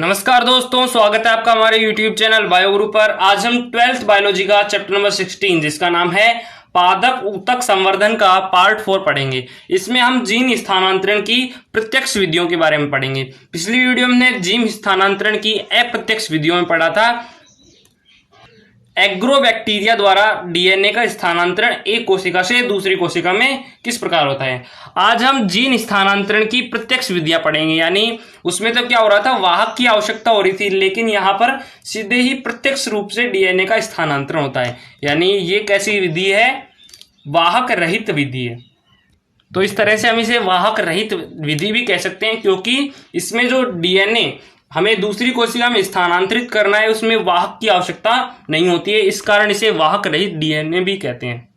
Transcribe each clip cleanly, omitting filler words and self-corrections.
नमस्कार दोस्तों, स्वागत है आपका हमारे YouTube चैनल बायोगुरु पर। आज हम 12th बायोलॉजी का चैप्टर नंबर 16 जिसका नाम है पादप ऊतक संवर्धन का पार्ट 4 पढ़ेंगे। इसमें हम जीन स्थानांतरण की प्रत्यक्ष विधियों के बारे में पढ़ेंगे। पिछली वीडियो में हमने जीन स्थानांतरण की अप्रत्यक्ष विधियों में पढ़ा था। एग्रोबैक्टीरिया द्वारा डीएनए का स्थानांतरण एक कोशिका से दूसरी कोशिका में किस प्रकार होता है। आज हम जीन स्थानांतरण की प्रत्यक्ष विधियां पढ़ेंगे, यानी उसमें तो क्या हो रहा था, वाहक की आवश्यकता हो रही थी, लेकिन यहाँ पर सीधे ही प्रत्यक्ष रूप से डीएनए का स्थानांतरण होता है। यानी ये कैसी विधि है, वाहक रहित विधि है। तो इस तरह से हम इसे वाहक रहित विधि भी कह सकते हैं, क्योंकि इसमें जो डीएनए हमें दूसरी कोशिका में स्थानांतरित करना है उसमें वाहक की आवश्यकता नहीं होती है। इस कारण इसे वाहक रहित डीएनए भी कहते हैं।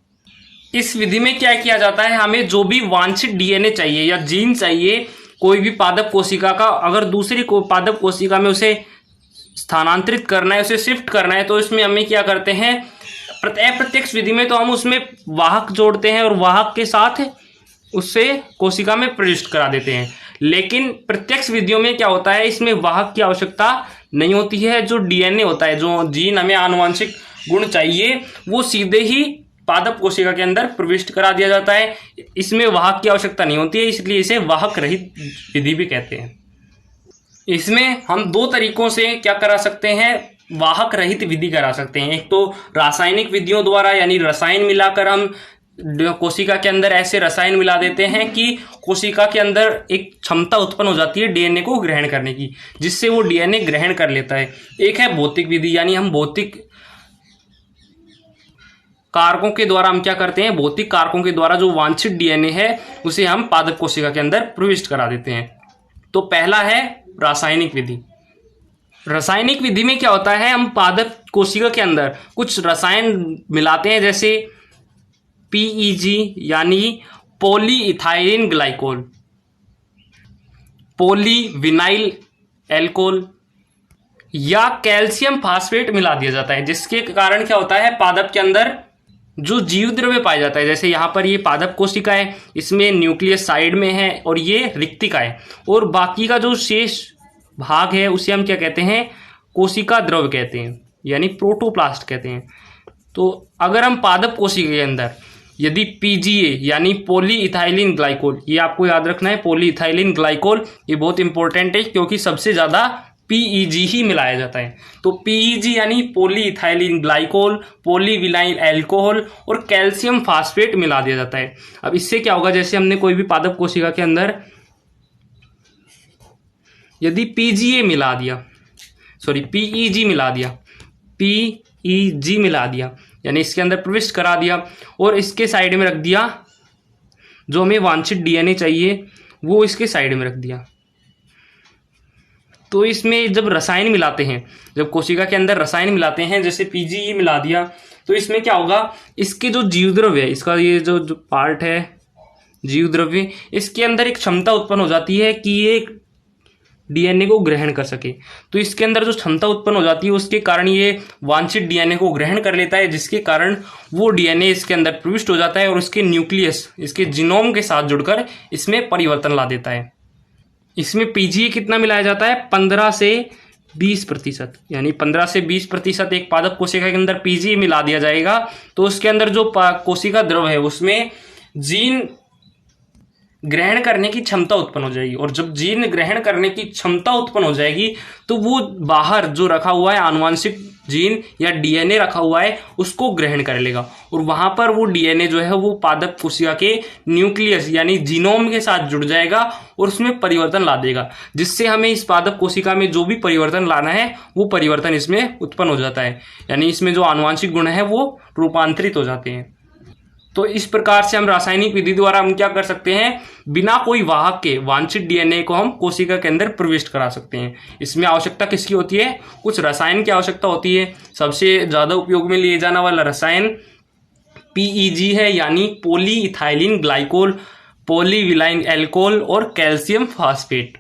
इस विधि में क्या किया जाता है, हमें जो भी वांछित डीएनए चाहिए या जीन चाहिए कोई भी पादप कोशिका का, अगर दूसरी पादप कोशिका में उसे स्थानांतरित करना है, उसे शिफ्ट करना है, तो इसमें हमें क्या करते हैं, अप्रत्यक्ष विधि में तो हम उसमें वाहक जोड़ते हैं और वाहक के साथ उससे कोशिका में प्रविष्ट करा देते हैं। लेकिन प्रत्यक्ष विधियों में क्या होता है, इसमें वाहक की आवश्यकता नहीं होती है। जो डीएनए होता है, जो जीन हमें आनुवंशिक गुण चाहिए, वो सीधे ही पादप कोशिका के अंदर प्रविष्ट करा दिया जाता है। इसमें वाहक की आवश्यकता नहीं होती है, इसलिए इसे वाहक रहित विधि भी कहते हैं। इसमें हम दो तरीकों से क्या करा सकते हैं, वाहक रहित विधि करा सकते हैं। एक तो रासायनिक विधियों द्वारा, यानी रसायन मिलाकर हम कोशिका के अंदर ऐसे रसायन मिला देते हैं कि कोशिका के अंदर एक क्षमता उत्पन्न हो जाती है डीएनए को ग्रहण करने की, जिससे वो डीएनए ग्रहण कर लेता है। एक है भौतिक विधि, यानी हम भौतिक कारकों के द्वारा हम क्या करते हैं, भौतिक कारकों के द्वारा जो वांछित डीएनए है उसे हम पादप कोशिका के अंदर प्रविष्ट करा देते हैं। तो पहला है रासायनिक विधि। रासायनिक विधि में क्या होता है, हम पादप कोशिका के अंदर कुछ रसायन मिलाते हैं, जैसे पीईजी यानी पॉलीइथाइलिन ग्लाइकोल, पॉलीविनाइल एल्कोहल या कैल्शियम फास्फेट मिला दिया जाता है, जिसके कारण क्या होता है, पादप के अंदर जो जीव द्रव्य पाया जाता है, जैसे यहाँ पर ये पादप कोशिका है, इसमें न्यूक्लियस साइड में है और ये रिक्तिका है, और बाकी का जो शेष भाग है उसे हम क्या कहते हैं, कोशिका द्रव्य कहते हैं, यानी प्रोटोप्लास्ट कहते हैं। तो अगर हम पादप कोशिका के अंदर यदि पीजीए यानी पॉलीइथाइलिन ग्लाइकोल, ये आपको याद रखना है, पॉलीइथाइलिन ग्लाइकोल ये बहुत इंपॉर्टेंट है, क्योंकि सबसे ज़्यादा पीईजी ही मिलाया जाता है। तो पीईजी यानी पॉलीइथाइलिन ग्लाइकोल, पॉलीविनाइल एल्कोहल और कैल्शियम फास्फेट मिला दिया जाता है। अब इससे क्या होगा, जैसे हमने कोई भी पादप कोशिका के अंदर यदि पीजीए मिला दिया, सॉरी पीईजी मिला दिया, पीईजी मिला दिया यानी इसके अंदर प्रविष्ट करा दिया और इसके साइड में रख दिया, जो हमें वांछित डीएनए चाहिए वो इसके साइड में रख दिया। तो इसमें जब रसायन मिलाते हैं, जब कोशिका के अंदर रसायन मिलाते हैं, जैसे पीजीई मिला दिया, तो इसमें क्या होगा, इसके जो जीव द्रव्य है, इसका ये जो पार्ट है जीव द्रव्य, इसके अंदर एक क्षमता उत्पन्न हो जाती है कि ये डीएनए को ग्रहण कर सके। तो इसके अंदर जो क्षमता उत्पन्न हो जाती है उसके कारण ये वांछित डीएनए को ग्रहण कर लेता है, जिसके कारण वो डीएनए इसके अंदर प्रविष्ट हो जाता है और इसके न्यूक्लियस, इसके जीनोम के साथ जुड़कर इसमें परिवर्तन ला देता है। इसमें पीजीए कितना मिलाया जाता है, 15 से 20%, यानी 15 से 20% एक पादप कोशिका के अंदर पीजीए मिला दिया जाएगा, तो उसके अंदर जो कोशिका द्रव है उसमें जीन ग्रहण करने की क्षमता उत्पन्न हो जाएगी। और जब जीन ग्रहण करने की क्षमता उत्पन्न हो जाएगी तो वो बाहर जो रखा हुआ है आनुवंशिक जीन या डीएनए रखा हुआ है उसको ग्रहण कर लेगा, और वहां पर वो डीएनए जो है वो पादप कोशिका के न्यूक्लियस यानी जीनोम के साथ जुड़ जाएगा और उसमें परिवर्तन ला देगा, जिससे हमें इस पादप कोशिका में जो भी परिवर्तन लाना है वो परिवर्तन इसमें उत्पन्न हो जाता है, यानी इसमें जो आनुवंशिक गुण है वो रूपांतरित हो जाते हैं। तो इस प्रकार से हम रासायनिक विधि द्वारा हम क्या कर सकते हैं, बिना कोई वाहक के वांछित डीएनए को हम कोशिका के अंदर प्रविष्ट करा सकते हैं। इसमें आवश्यकता किसकी होती है, कुछ रसायन की आवश्यकता होती है। सबसे ज़्यादा उपयोग में लिए जाने वाला रसायन पीईजी है, यानी पॉलीइथाइलिन ग्लाइकोल, पॉलीविनाइल एल्कोहल और कैल्शियम फास्फेट।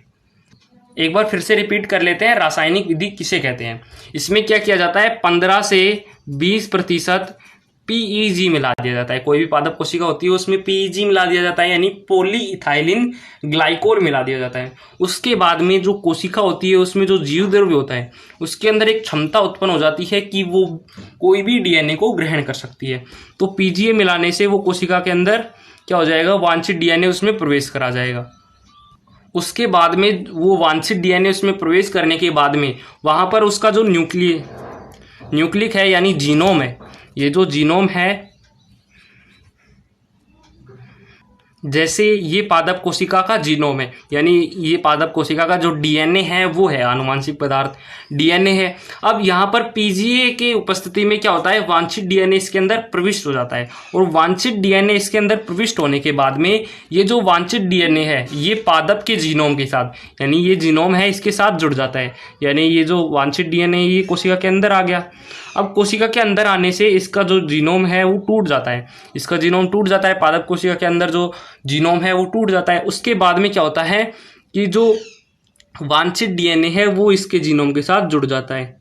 एक बार फिर से रिपीट कर लेते हैं, रासायनिक विधि किसे कहते हैं। इसमें क्या किया जाता है, 15 से 20% पीईजी मिला दिया जाता है। कोई भी पादप कोशिका होती है उसमें पीईजी मिला दिया जाता है, यानी पॉलीइथाइलिन ग्लाइकोल मिला दिया जाता है। उसके बाद में जो कोशिका होती है उसमें जो जीव द्रव्य होता है उसके अंदर एक क्षमता उत्पन्न हो जाती है कि वो कोई भी डीएनए को ग्रहण कर सकती है। तो पीजीए मिलाने से वो कोशिका के अंदर क्या हो जाएगा, वांछित डीएनए उसमें प्रवेश करा जाएगा। उसके बाद में वो वांछित डीएनए उसमें प्रवेश करने के बाद में वहाँ पर उसका जो न्यूक्लिक है यानी जीनोम है, ये जो जीनोम है, जैसे ये पादप कोशिका का जीनोम है, यानी ये पादप कोशिका का जो डीएनए है वो है आनुवांशिक पदार्थ डीएनए है। अब यहाँ पर पीजीए के उपस्थिति में क्या होता है, वांछित डीएनए इसके अंदर प्रविष्ट हो जाता है, और वांछित डीएनए इसके अंदर प्रविष्ट होने के बाद में ये जो वांछित डीएनए है ये पादप के जीनोम के साथ, यानी ये जीनोम है इसके साथ जुड़ जाता है, यानी ये जो वांछित डीएनए ये कोशिका के अंदर आ गया। अब कोशिका के अंदर आने से इसका जो जीनोम है वो टूट जाता है, इसका जीनोम टूट जाता है, पादप कोशिका के अंदर जो जीनोम है वो टूट जाता है। उसके बाद में क्या होता है कि जो वांछित डीएनए है वो इसके जीनोम के साथ जुड़ जाता है,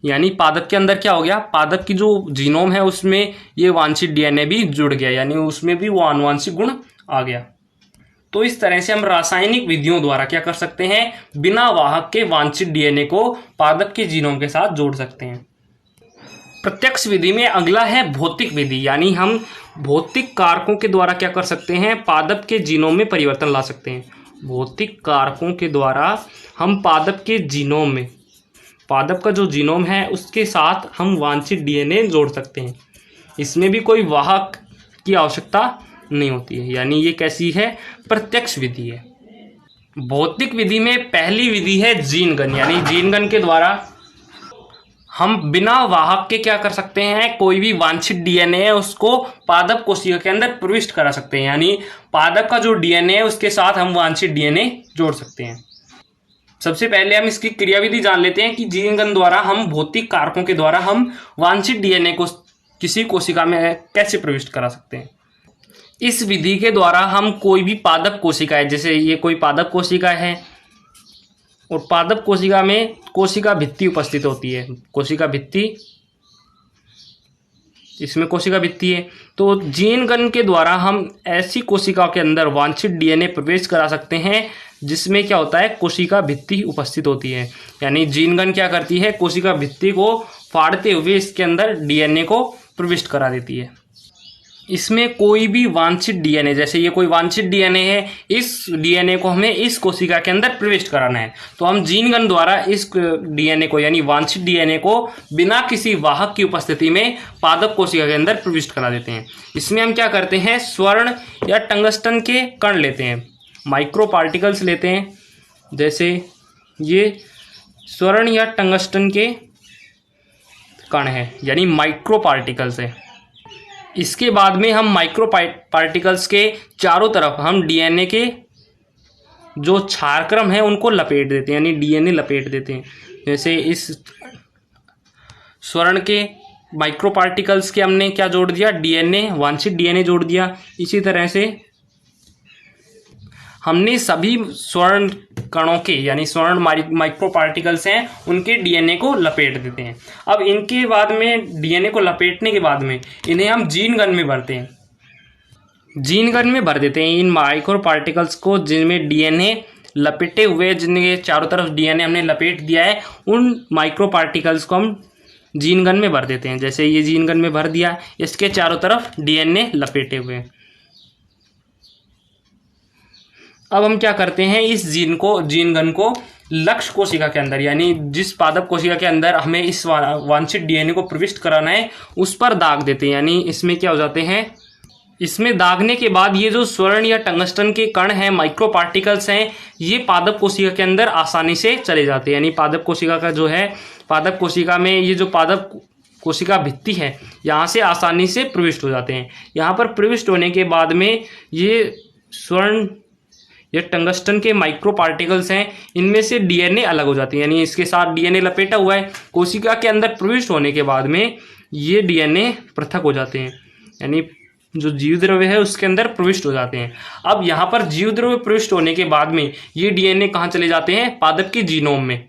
यानी पादप के अंदर क्या हो गया, पादप की जो जीनोम है उसमें ये वांछित डीएनए भी जुड़ गया, यानी उसमें भी वो आनुवांशिक गुण आ गया। तो इस तरह से हम रासायनिक विधियों द्वारा क्या कर सकते हैं, बिना वाहक के वांछित डीएनए को पादप के जीनोम के साथ जोड़ सकते हैं। प्रत्यक्ष विधि में अगला है भौतिक विधि, यानी हम भौतिक कारकों के द्वारा क्या कर सकते हैं, पादप के जीनोम में परिवर्तन ला सकते हैं। भौतिक कारकों के द्वारा हम पादप के जीनोम में, पादप का जो जीनोम है उसके साथ हम वांछित डीएनए जोड़ सकते हैं। इसमें भी कोई वाहक की आवश्यकता नहीं होती है, यानी ये कैसी है, प्रत्यक्ष विधि है। भौतिक विधि में पहली विधि है जीनगन, यानी जीनगन के द्वारा हम बिना वाहक के क्या कर सकते हैं, कोई भी वांछित डीएनए है उसको पादप कोशिका के अंदर प्रविष्ट करा सकते हैं, यानी पादप का जो डीएनए है उसके साथ हम वांछित डीएनए जोड़ सकते हैं। सबसे पहले हम इसकी क्रियाविधि जान लेते हैं कि जीनगन द्वारा हम भौतिक कारकों के द्वारा हम वांछित डीएनए को किसी कोशिका में कैसे प्रविष्ट करा सकते हैं। इस विधि के द्वारा हम कोई भी पादप कोशिका है, जैसे ये कोई पादप कोशिका है और पादप कोशिका में कोशिका भित्ति उपस्थित होती है, कोशिका भित्ति, इसमें कोशिका भित्ति है, तो जीनगन के द्वारा हम ऐसी कोशिका के अंदर वांछित डीएनए प्रवेश करा सकते हैं जिसमें क्या होता है, कोशिका भित्ति उपस्थित होती है, यानी जीनगन क्या करती है, कोशिका भित्ति को फाड़ते हुए इसके अंदर डीएनए को प्रविष्ट करा देती है। इसमें कोई भी वांछित डीएनए, जैसे ये कोई वांछित डीएनए है, इस डीएनए को हमें इस कोशिका के अंदर प्रविष्ट कराना है, तो हम जीनगन द्वारा इस डीएनए को, यानी वांछित डीएनए को बिना किसी वाहक की उपस्थिति में पादप कोशिका के अंदर प्रविष्ट करा देते हैं। इसमें हम क्या करते हैं, स्वर्ण या टंगस्टन के कण लेते हैं, माइक्रो पार्टिकल्स लेते हैं, जैसे ये स्वर्ण या टंगस्टन के कण है, यानी माइक्रो पार्टिकल्स है। इसके बाद में हम माइक्रो पार्टिकल्स के चारों तरफ हम डीएनए के जो क्षारक्रम है उनको लपेट देते हैं, यानी डीएनए लपेट देते हैं। जैसे इस स्वर्ण के माइक्रो पार्टिकल्स के हमने क्या जोड़ दिया, डीएनए, वांछित डीएनए जोड़ दिया। इसी तरह से हमने सभी स्वर्ण कणों के, यानी स्वर्ण माइक्रो पार्टिकल्स हैं, उनके डीएनए को लपेट देते हैं। अब इनके बाद में डीएनए को लपेटने के बाद में इन्हें हम जीनगन में भरते हैं, जीनगन में भर देते हैं इन माइक्रो पार्टिकल्स को, जिनमें डीएनए लपेटे हुए, जिनके चारों तरफ डीएनए हमने लपेट दिया है, उन माइक्रो पार्टिकल्स को हम जीनगन में भर देते हैं। जैसे ये जीनगन में भर दिया, इसके चारों तरफ डीएनए लपेटे हुए। अब हम क्या करते हैं, इस जीनगन को लक्ष्य कोशिका के अंदर, यानी जिस पादप कोशिका के अंदर हमें इस वांछित डीएनए को प्रविष्ट कराना है उस पर दाग देते हैं। यानी इसमें क्या हो जाते हैं, इसमें दागने के बाद ये जो स्वर्ण या टंगस्टन के कण हैं, माइक्रो पार्टिकल्स हैं, ये पादप कोशिका के अंदर आसानी से चले जाते हैं। यानी पादप कोशिका का जो है, पादप कोशिका में ये जो पादप कोशिका भित्ति है यहाँ से आसानी से प्रविष्ट हो जाते हैं। यहाँ पर प्रविष्ट होने के बाद में ये स्वर्ण ये टंगस्टन के माइक्रो पार्टिकल्स हैं, इनमें से डीएनए अलग हो जाती है, यानी इसके साथ डीएनए लपेटा हुआ है। कोशिका के अंदर प्रविष्ट होने के बाद में ये डीएनए पृथक हो जाते हैं, यानी जो जीव द्रव्य है उसके अंदर प्रविष्ट हो जाते हैं। अब यहाँ पर जीव द्रव्य प्रविष्ट होने के बाद में ये डीएनए कहाँ चले जाते हैं, पादप के जीनोम में।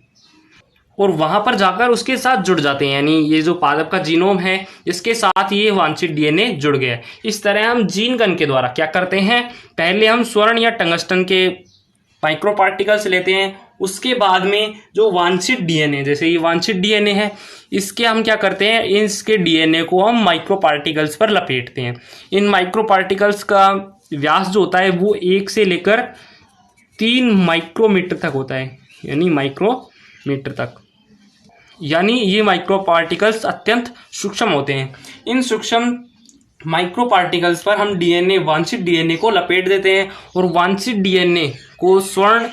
और वहां पर जाकर उसके साथ जुड़ जाते हैं, यानी ये जो पादप का जीनोम है इसके साथ ये वांछित डीएनए जुड़ गया। इस तरह हम जीन गन के द्वारा क्या करते हैं, पहले हम स्वर्ण या टंगस्टन के माइक्रो पार्टिकल्स लेते हैं, उसके बाद में जो वांछित डीएनए, जैसे ये वांछित डीएनए है, इसके हम क्या करते हैं, इसके डीएनए को हम माइक्रो पार्टिकल्स पर लपेटते हैं। इन माइक्रो पार्टिकल्स का व्यास जो होता है वो 1 से लेकर 3 माइक्रोमीटर तक होता है, यानी माइक्रोमीटर तक। यानी ये माइक्रो पार्टिकल्स अत्यंत सूक्ष्म होते हैं। इन सूक्ष्म माइक्रो पार्टिकल्स पर हम डीएनए, वांछित डीएनए को लपेट देते हैं और वांछित डीएनए को स्वर्ण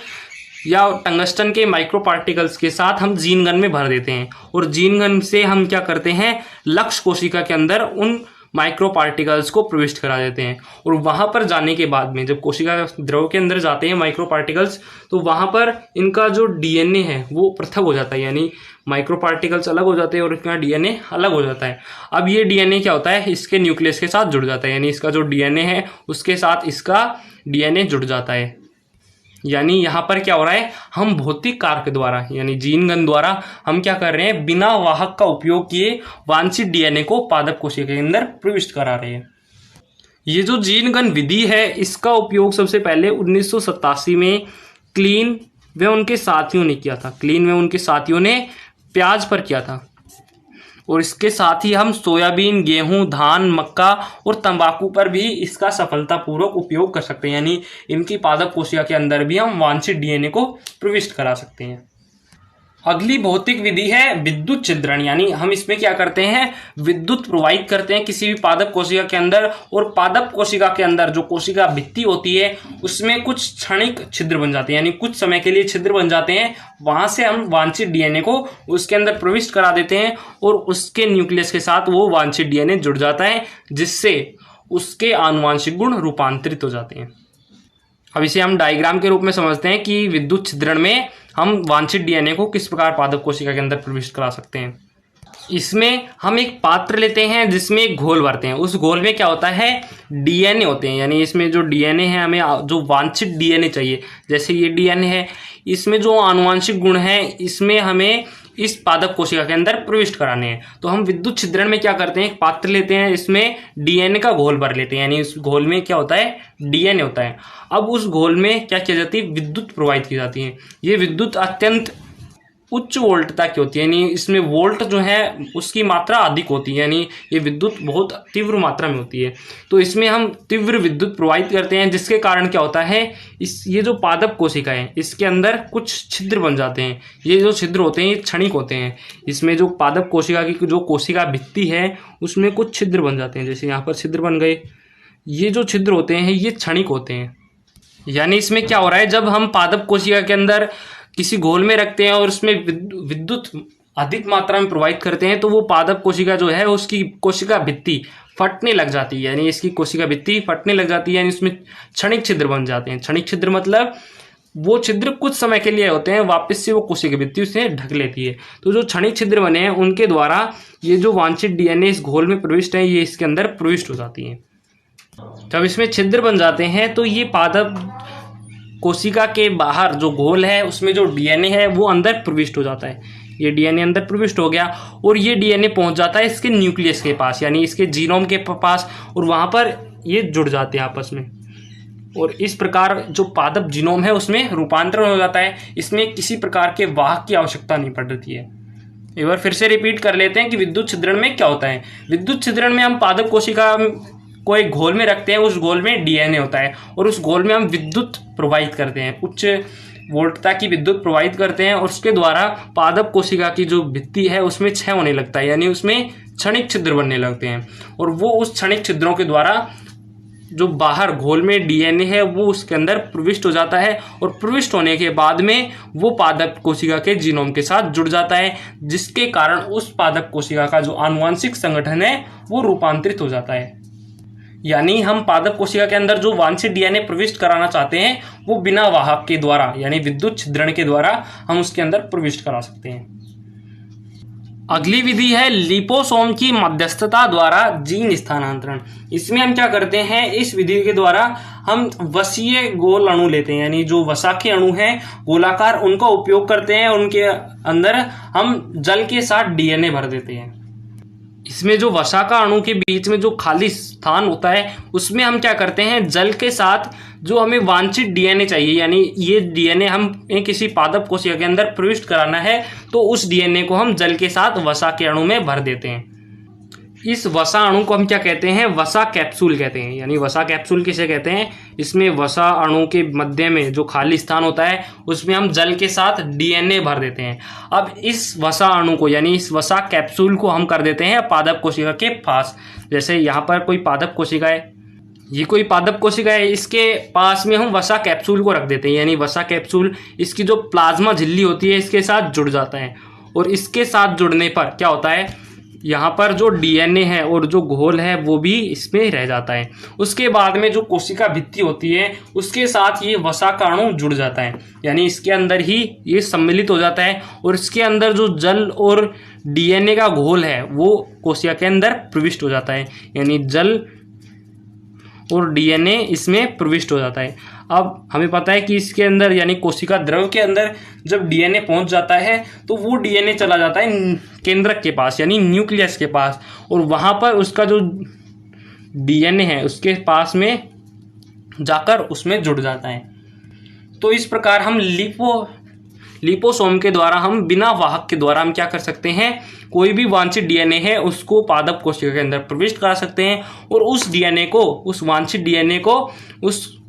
या टंगस्टन के माइक्रो पार्टिकल्स के साथ हम जीन गन में भर देते हैं और जीन गन से हम क्या करते हैं, लक्ष्य कोशिका के अंदर उन माइक्रो पार्टिकल्स को प्रविष्ट करा देते हैं। और वहां पर जाने के बाद में जब कोशिका द्रव के अंदर जाते हैं माइक्रो पार्टिकल्स, तो वहां पर इनका जो डीएनए है वो पृथक हो जाता है, यानी माइक्रो पार्टिकल्स अलग हो जाते हैं और इनका डीएनए अलग हो जाता है। अब ये डीएनए क्या होता है, इसके न्यूक्लियस के साथ जुड़ जाता है, यानी इसका जो डीएनए है उसके साथ इसका डीएनए जुड़ जाता है। यानी यहाँ पर क्या हो रहा है, हम भौतिक कारक द्वारा यानी जीन गन द्वारा हम क्या कर रहे हैं, बिना वाहक का उपयोग किए वांछित डीएनए को पादप कोशिका के अंदर प्रविष्ट करा रहे हैं। ये जो जीन गन विधि है इसका उपयोग सबसे पहले 1987 में क्लीन व उनके साथियों ने किया था। क्लीन व उनके साथियों ने प्याज पर किया था और इसके साथ ही हम सोयाबीन, गेहूं, धान, मक्का और तंबाकू पर भी इसका सफलतापूर्वक उपयोग कर सकते हैं, यानी इनकी पादप कोशिका के अंदर भी हम वांछित डीएनए को प्रविष्ट करा सकते हैं। अगली भौतिक विधि है विद्युत छिद्रण, यानी हम इसमें क्या करते हैं, विद्युत प्रवाहित करते हैं किसी भी पादप कोशिका के अंदर और पादप कोशिका के अंदर जो कोशिका भित्ति होती है उसमें कुछ क्षणिक छिद्र बन जाते हैं, यानी कुछ समय के लिए छिद्र बन जाते हैं। वहां से हम वांछित डीएनए को उसके अंदर प्रविष्ट करा देते हैं और उसके न्यूक्लियस के साथ वो वांछित डीएनए जुड़ जाता है, जिससे उसके आनुवांशिक गुण रूपांतरित हो जाते हैं। अब इसे हम डायग्राम के रूप में समझते हैं कि विद्युत छिद्रण में हम वांछित डीएनए को किस प्रकार पादप कोशिका के अंदर प्रविष्ट करा सकते हैं। इसमें हम एक पात्र लेते हैं जिसमें एक घोल भरते हैं। उस घोल में क्या होता है, डीएनए होते हैं, यानी इसमें जो डीएनए है, हमें जो वांछित डीएनए चाहिए, जैसे ये डीएनए है, इसमें जो आनुवांशिक गुण है इसमें हमें इस पादप कोशिका के अंदर प्रविष्ट कराने हैं। तो हम विद्युत छिद्रण में क्या करते हैं, एक पात्र लेते हैं, इसमें डीएनए का घोल भर लेते हैं, यानी इस घोल में क्या होता है, डीएनए होता है। अब उस घोल में क्या किया जाती है, विद्युत प्रवाहित की जाती है। ये विद्युत अत्यंत उच्च वोल्टता की होती है, यानी इसमें वोल्ट जो है उसकी मात्रा अधिक होती है, यानी ये विद्युत बहुत तीव्र मात्रा में होती है। तो इसमें हम तीव्र विद्युत प्रवाहित करते हैं, जिसके कारण क्या होता है, ये जो पादप कोशिका है इसके अंदर कुछ छिद्र बन जाते हैं। ये जो छिद्र होते हैं ये क्षणिक होते हैं। इसमें जो पादप कोशिका की जो कोशिका भित्ति है उसमें कुछ छिद्र बन जाते हैं, जैसे यहाँ पर छिद्र बन गए। ये जो छिद्र होते हैं ये क्षणिक होते हैं। यानी इसमें क्या हो रहा है, जब हम पादप कोशिका के अंदर किसी घोल में रखते हैं और उसमें विद्युत अधिक मात्रा में प्रवाहित करते हैं, तो वो पादप कोशिका जो है उसकी कोशिका भित्ति फटने लग जाती है, यानी इसकी कोशिका भित्ति फटने लग जाती है, यानी इसमें क्षणिक छिद्र बन जाते हैं। क्षणिक छिद्र मतलब वो छिद्र कुछ समय के लिए होते हैं, वापस से वो कोशिका भित्ति उसे ढक लेती है। तो जो क्षणिक छिद्र बने हैं उनके द्वारा ये जो वांछित डीएनए इस घोल में प्रविष्ट है ये इसके अंदर प्रविष्ट हो जाती है। जब इसमें छिद्र बन जाते हैं तो ये पादप कोशिका के बाहर जो घोल है उसमें जो डीएनए है वो अंदर प्रविष्ट हो जाता है। ये डीएनए अंदर प्रविष्ट हो गया और ये डीएनए पहुंच जाता है इसके न्यूक्लियस के पास, यानी इसके जीनोम के पास, और वहां पर ये जुड़ जाते हैं आपस में। और इस प्रकार जो पादप जीनोम है उसमें रूपांतरण हो जाता है। इसमें किसी प्रकार के वाहक की आवश्यकता नहीं पड़ती है। एक बार फिर से रिपीट कर लेते हैं कि विद्युत छिद्रण में क्या होता है। विद्युत छिद्रण में हम पादप कोशिका को एक घोल में रखते हैं, उस घोल में डीएनए होता है और उस घोल में हम विद्युत प्रवाहित करते हैं, उच्च वोल्टता की विद्युत प्रवाहित करते हैं और उसके द्वारा पादप कोशिका की जो भित्ति है उसमें क्षय होने लगता है, यानी उसमें क्षणिक छिद्र बनने लगते हैं। और वो उस क्षणिक छिद्रों के द्वारा जो बाहर घोल में डीएनए है वो उसके अंदर प्रविष्ट हो जाता है और प्रविष्ट होने के बाद में वो पादप कोशिका के जीनोम के साथ जुड़ जाता है, जिसके कारण उस पादप कोशिका का जो आनुवंशिक संगठन है वो रूपांतरित हो जाता है। यानी हम पादप कोशिका के अंदर जो वांछित डीएनए प्रविष्ट कराना चाहते हैं वो बिना वाहक के द्वारा यानी विद्युत छिद्रण के द्वारा हम उसके अंदर प्रविष्ट करा सकते हैं। अगली विधि है लिपोसोम की मध्यस्थता द्वारा जीन स्थानांतरण। इसमें हम क्या करते हैं, इस विधि के द्वारा हम वसीय गोल अणु लेते हैं, यानी जो वसा के अणु हैं गोलाकार, उनका उपयोग करते हैं। उनके अंदर हम जल के साथ डीएनए भर देते हैं। इसमें जो वसा का अणु के बीच में जो खाली स्थान होता है उसमें हम क्या करते हैं, जल के साथ जो हमें वांछित डीएनए चाहिए, यानी ये डीएनए हम किसी पादप कोशिका के अंदर प्रविष्ट कराना है, तो उस डीएनए को हम जल के साथ वसा के अणु में भर देते हैं। इस वसा अणु को हम क्या कहते हैं, वसा कैप्सूल कहते हैं। यानी वसा कैप्सूल किसे कहते हैं, इसमें वसा अणु के मध्य में जो खाली स्थान होता है उसमें हम जल के साथ डीएनए भर देते हैं। अब इस वसा अणु को यानी इस वसा कैप्सूल को हम कर देते हैं पादप कोशिका के पास। जैसे यहाँ पर कोई पादप कोशिका है, ये कोई पादप कोशिका है, इसके पास में हम वसा कैप्सूल को रख देते हैं। यानी वसा कैप्सूल इसकी जो प्लाज्मा झिल्ली होती है इसके साथ जुड़ जाता है, और इसके साथ जुड़ने पर क्या होता है, यहाँ पर जो डीएनए है और जो घोल है वो भी इसमें रह जाता है। उसके बाद में जो कोशिका भित्ति होती है उसके साथ ये वसा का अणु जुड़ जाता है, यानी इसके अंदर ही ये सम्मिलित हो जाता है, और इसके अंदर जो जल और डीएनए का घोल है वो कोशिका के अंदर प्रविष्ट हो जाता है, यानी जल और डीएनए इसमें प्रविष्ट हो जाता है। अब हमें पता है कि इसके अंदर यानी कोशिका द्रव के अंदर जब डीएनए पहुंच जाता है तो वो डीएनए चला जाता है केंद्रक के पास यानी न्यूक्लियस के पास, और वहाँ पर उसका जो डीएनए है उसके पास में जाकर उसमें जुड़ जाता है। तो इस प्रकार हम लिपोसोम के द्वारा हम बिना वाहक के द्वारा हम क्या कर सकते हैं, कोई भी वांछित डीएनए है उसको पादप कोशिका के अंदर प्रविष्ट करा सकते हैं, और उस डीएनए को, उस वांछित डीएनए को उस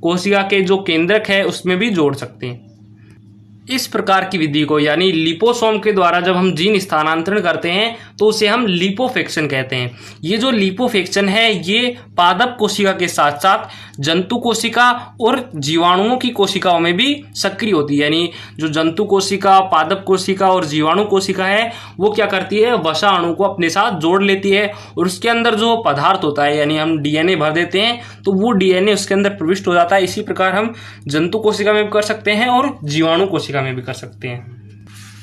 कोशिका के जो केंद्रक है उसमें भी जोड़ सकते हैं। इस प्रकार की विधि को यानी लिपोसोम के द्वारा जब हम जीन स्थानांतरण करते हैं तो उसे हम लिपोफेक्शन कहते हैं। ये जो लिपोफेक्शन है ये पादप कोशिका के साथ साथ जंतु कोशिका और जीवाणुओं की कोशिकाओं में भी सक्रिय होती है। यानी जो जंतु कोशिका, पादप कोशिका और जीवाणु कोशिका है वो क्या करती है, वसा अणु को अपने साथ जोड़ लेती है, और उसके अंदर जो पदार्थ होता है यानी हम डीएनए भर देते हैं तो वो डीएनए उसके अंदर प्रविष्ट हो जाता है। इसी प्रकार हम जंतु कोशिका में भी कर सकते हैं और जीवाणु कोशिका में भी कर सकते हैं।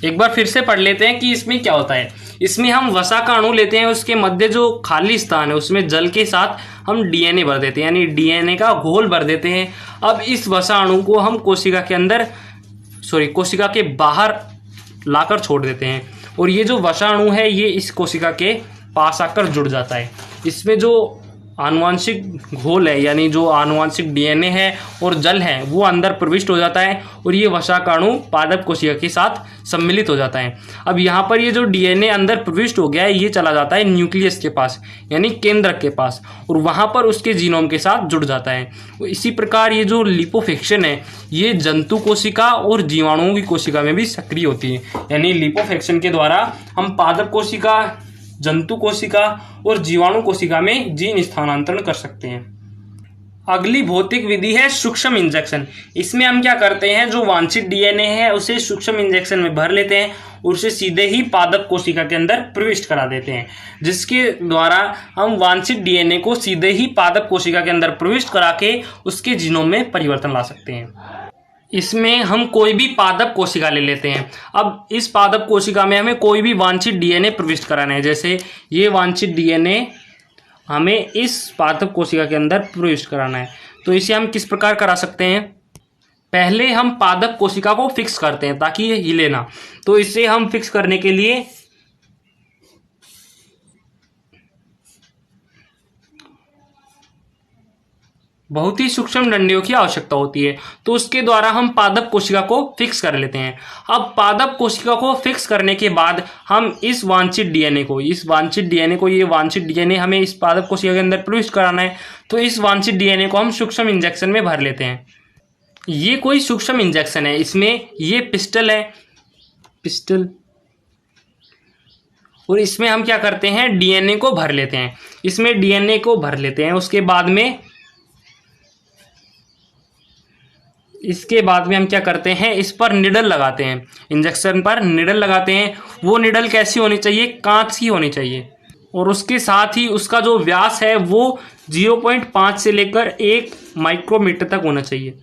एक बार फिर से पढ़ लेते हैं कि इसमें क्या होता है। इसमें हम वसा का अणु लेते हैं, उसके मध्य जो खाली स्थान है उसमें जल के साथ हम डीएनए भर देते हैं, यानी डीएनए का घोल भर देते हैं। अब इस वसा अणु को हम कोशिका के बाहर लाकर छोड़ देते हैं, और ये जो वसा अणु है ये इस कोशिका के पास आकर जुड़ जाता है। इसमें जो आनुवांशिक घोल है यानी जो आनुवांशिक डीएनए है और जल है वो अंदर प्रविष्ट हो जाता है, और ये वसा का अणु पादप कोशिका के साथ सम्मिलित हो जाता है। अब यहाँ पर ये जो डीएनए अंदर प्रविष्ट हो गया है ये चला जाता है न्यूक्लियस के पास यानी केंद्रक के पास, और वहाँ पर उसके जीनोम के साथ जुड़ जाता है। इसी प्रकार ये जो लिपोफेक्शन है ये जंतु कोशिका और जीवाणुओं की कोशिका में भी सक्रिय होती है। यानी लिपोफेक्शन के द्वारा हम पादप कोशिका, जंतु कोशिका और जीवाणु कोशिका में जीन स्थानांतरण कर सकते हैं। अगली भौतिक विधि है सूक्ष्म इंजेक्शन। इसमें हम क्या करते हैं, जो वांछित डीएनए है उसे सूक्ष्म इंजेक्शन में भर लेते हैं और उसे सीधे ही पादप कोशिका के अंदर प्रविष्ट करा देते हैं, जिसके द्वारा हम वांछित डीएनए को सीधे ही पादप कोशिका के अंदर प्रविष्ट करा के उसके जीनोम में परिवर्तन ला सकते हैं। इसमें हम कोई भी पादप कोशिका ले लेते हैं। अब इस पादप कोशिका में हमें कोई भी वांछित डीएनए प्रविष्ट कराना है। जैसे ये वांछित डीएनए हमें इस पादप कोशिका के अंदर प्रविष्ट कराना है, तो इसे हम किस प्रकार करा सकते हैं, पहले हम पादप कोशिका को फिक्स करते हैं ताकि ये हिले ना। तो इसे हम फिक्स करने के लिए बहुत ही सूक्ष्म डंडियों की आवश्यकता होती है, तो उसके द्वारा हम पादप कोशिका को फिक्स कर लेते हैं। अब पादप कोशिका को फिक्स करने के बाद हम इस वांछित डीएनए को ये वांछित डीएनए हमें इस पादप कोशिका के अंदर प्रविष्ट कराना है, तो इस वांछित डीएनए को हम सूक्ष्म इंजेक्शन में भर लेते हैं। ये कोई सूक्ष्म इंजेक्शन है, इसमें ये पिस्टल है, और इसमें हम क्या करते हैं, डीएनए को भर लेते हैं। इसमें डीएनए को भर लेते हैं, इसके बाद में हम क्या करते हैं, इस पर निडल लगाते हैं, इंजेक्शन पर निडल लगाते हैं। वो निडल कैसी होनी चाहिए, कांच की होनी चाहिए, और उसके साथ ही उसका जो व्यास है वो 0.5 से लेकर 1 माइक्रोमीटर तक होना चाहिए।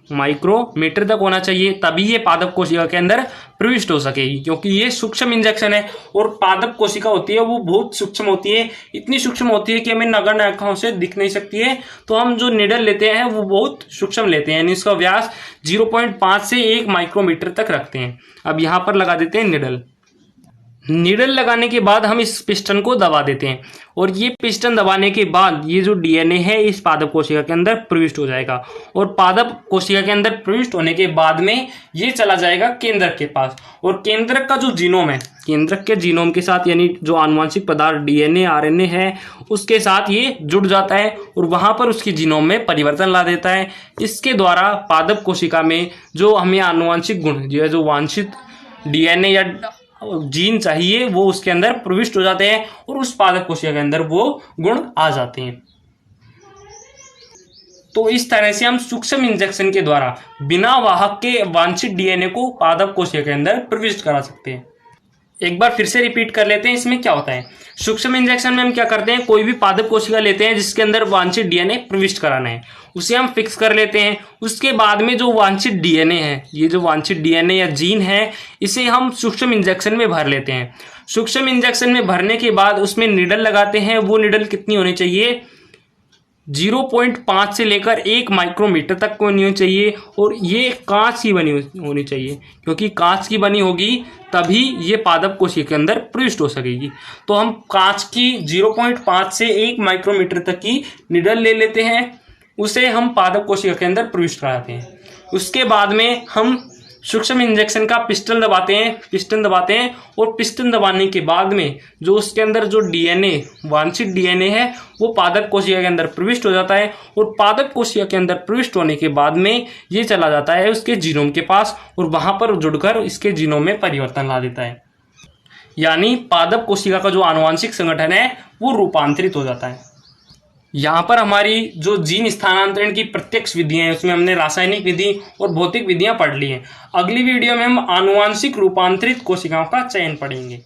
माइक्रोमीटर तक होना चाहिए, तभी ये पादप कोशिका के अंदर प्रविष्ट हो सकेगी, क्योंकि ये सूक्ष्म इंजेक्शन है और पादप कोशिका होती है वो बहुत सूक्ष्म होती है, इतनी सूक्ष्म होती है कि हमें नगण्य आंखों से दिख नहीं सकती है। तो हम जो निडल लेते हैं वो बहुत सूक्ष्म लेते हैं, यानी इसका व्यास 0.5 से 1 माइक्रोमीटर तक रखते हैं। अब यहाँ पर लगा देते हैं निडल। निडल लगाने के बाद हम इस पिस्टन को दबा देते हैं और ये पिस्टन दबाने के बाद ये जो डीएनए है इस पादप कोशिका के अंदर प्रविष्ट हो जाएगा और पादप कोशिका के अंदर प्रविष्ट होने के बाद में ये चला जाएगा केंद्रक के पास और केंद्रक का जो जीनोम है, केंद्रक के जीनोम के साथ यानी जो आनुवंशिक पदार्थ डीएनए आरएनए है उसके साथ ये जुड़ जाता है और वहां पर उसकी जीनोम में परिवर्तन ला देता है। इसके द्वारा पादप कोशिका में जो हमें आनुवंशिक गुण जो वांछित डीएनए या जीन चाहिए वो उसके अंदर प्रविष्ट हो जाते हैं और उस पादप कोशिका के अंदर वो गुण आ जाते हैं। तो इस तरह से हम सूक्ष्म इंजेक्शन के द्वारा बिना वाहक के वांछित डीएनए को पादप कोशिका के अंदर प्रविष्ट करा सकते हैं। एक बार फिर से रिपीट कर लेते हैं इसमें क्या होता है। सूक्ष्म इंजेक्शन में हम क्या करते हैं, कोई भी पादप कोशिका लेते हैं जिसके अंदर वांछित डीएनए प्रविष्ट कराना है, उसे हम फिक्स कर लेते हैं। उसके बाद में जो वांछित डीएनए है, ये जो वांछित डीएनए या जीन है, इसे हम सूक्ष्म इंजेक्शन में भर लेते हैं। सूक्ष्म इंजेक्शन में भरने के बाद उसमें निडल लगाते हैं। वो निडल कितनी होनी चाहिए, 0.5 से लेकर 1 माइक्रोमीटर तक होनी चाहिए और ये कांच की बनी होनी चाहिए, क्योंकि कांच की बनी होगी तभी ये पादप कोशिका के अंदर प्रविष्ट हो सकेगी। तो हम कांच की 0.5 से 1 माइक्रोमीटर तक की निडल ले लेते हैं, उसे हम पादप कोशिका के अंदर प्रविष्ट कराते हैं। उसके बाद में हम सूक्ष्म इंजेक्शन का पिस्टन दबाते हैं और पिस्टन दबाने के बाद में जो उसके अंदर जो डीएनए वांछित डीएनए है वो पादप कोशिका के अंदर प्रविष्ट हो जाता है और पादप कोशिका के अंदर प्रविष्ट होने के बाद में ये चला जाता है उसके जीनोम के पास और वहां पर जुड़कर इसके जीनोम में परिवर्तन ला देता है, यानी पादप कोशिका का जो आनुवंशिक संगठन है वो रूपांतरित हो जाता है। यहाँ पर हमारी जो जीन स्थानांतरण की प्रत्यक्ष विधियां हैं उसमें हमने रासायनिक विधि और भौतिक विधियां पढ़ ली हैं। अगली वीडियो में हम आनुवंशिक रूपांतरित कोशिकाओं का चयन पढ़ेंगे।